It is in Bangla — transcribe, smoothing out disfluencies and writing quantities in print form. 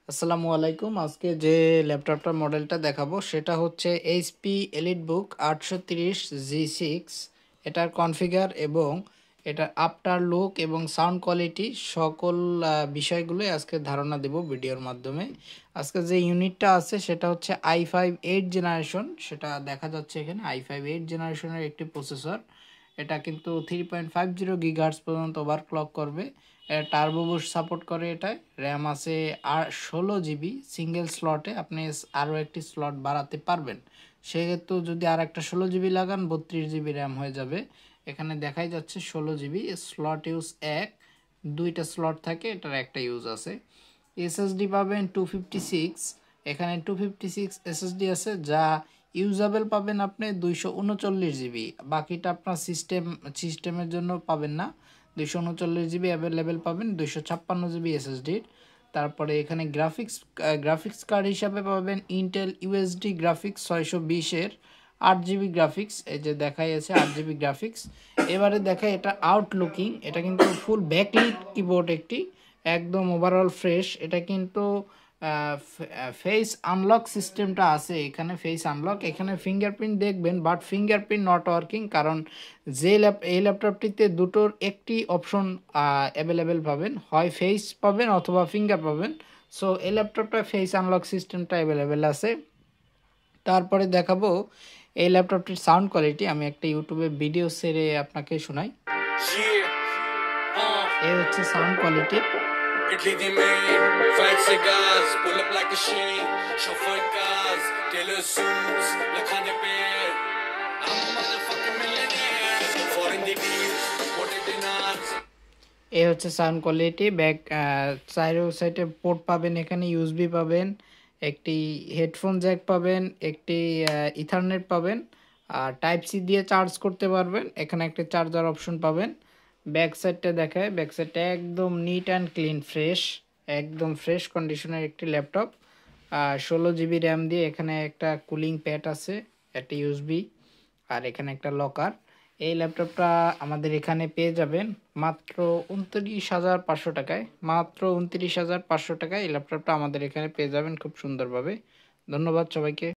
আসসালামু আলাইকুম। আজকে যে ল্যাপটপটার মডেলটা দেখাবো সেটা হচ্ছে এইচপি এলিটবুক 830 G6। এটার কনফিগার এবং এটার আফটার লুক এবং সাউন্ড কোয়ালিটি সকল বিষয়গুলোই আজকে ধারণা দেব ভিডিওর মাধ্যমে। আজকে যে ইউনিটটা আছে সেটা হচ্ছে i5 8 জেনারেশন, সেটা দেখা যাচ্ছে এখানে i5 8 জেনারেশনের একটি প্রসেসর। এটা কিন্তু 3.50 গিগাহার্টজ পর্যন্ত ওভারক্লক করবে। টার্বো বুস্ট সাপোর্ট করে। এটায় র্যাম আছে আর 16 জিবি। সিঙ্গেল স্লটে আপনি আরও একটি স্লট বাড়াতে পারবেন। সেক্ষেত্রে যদি আর একটা 16 জিবি লাগান 32 জিবি র্যাম হয়ে যাবে। এখানে দেখাই যাচ্ছে 16 জিবি স্লট ইউজ এক, দুইটা স্লট থাকে, এটার একটা ইউজ আছে। এসএসডি পাবেন 256। এখানে 256 এসএসডি আছে, যা ইউজাবেল পাবেন আপনি 239 জিবি। বাকিটা আপনার সিস্টেমের জন্য পাবেন না। 239 জিবি অ্যাভেলেবেল পাবেন 256 জিবি এসএসডির। তারপরে এখানে গ্রাফিক্স কার্ড হিসাবে পাবেন ইন্টেল ইউএসডি গ্রাফিক্স 620-এর 8 জিবি গ্রাফিক্স। এই যে দেখাই আছে 8 জিবি গ্রাফিক্স। এবারে দেখায় এটা আউটলুকিং। এটা কিন্তু ফুল ব্যাকলিট কিবোর্ড একটি, একদম ওভারঅল ফ্রেশ। এটা কিন্তু ফেস আনলক সিস্টেমটা আছে এখানে। ফেস আনলক এখানে ফিঙ্গারপ্রিন্ট দেখবেন, বাট ফিঙ্গারপ্রিন্ট নট ওয়ার্কিং, কারণ এই ল্যাপটপটিতে দুটোর একটি অপশন অ্যাভেলেবেল পাবেন, হয় ফেস পাবেন অথবা ফিঙ্গার পাবেন। সো এই ল্যাপটপটা ফেস আনলক সিস্টেমটা অ্যাভেলেবেল আছে। তারপরে দেখাবো এই ল্যাপটপটির সাউন্ড কোয়ালিটি। আমি একটা ইউটিউবে ভিডিও সেরে আপনাকে শোনাই। এই হচ্ছে sound quality. Italy die Main, Fight cigars, pull up like a sheen, chauffeur cars, tailor suits, like on the bed. I'm a motherfucking millionaire, foreign the deals, what it dinars. এই হচ্ছে সাউন্ড কোয়ালিটি। ব্যাক চাইরো সাইডে পোর্ট পাবেন, এখানে ইউএসবি পাবেন, একটি হেডফোন জ্যাক পাবেন, একটি ইথারনেট পাবেন, আর টাইপ সি দিয়ে চার্জ করতে পারবেন। এখানে একটা চার্জার অপশন পাবেন। ব্যাক সাইডটা দেখায়, ব্যাক সাইডটা একদম নিট অ্যান্ড ক্লিন, ফ্রেশ, একদম ফ্রেশ কন্ডিশনের একটি ল্যাপটপ। 16 জিবি র্যাম দিয়ে এখানে একটা কুলিং প্যাড আছে, একটা ইউএসবি, আর এখানে একটা লকার। এই ল্যাপটপটা আমাদের এখানে পেয়ে যাবেন মাত্র 29,500 টাকায়। মাত্র 29,500 টাকায় এই ল্যাপটপটা আমাদের এখানে পেয়ে যাবেন খুব সুন্দরভাবে। ধন্যবাদ সবাইকে।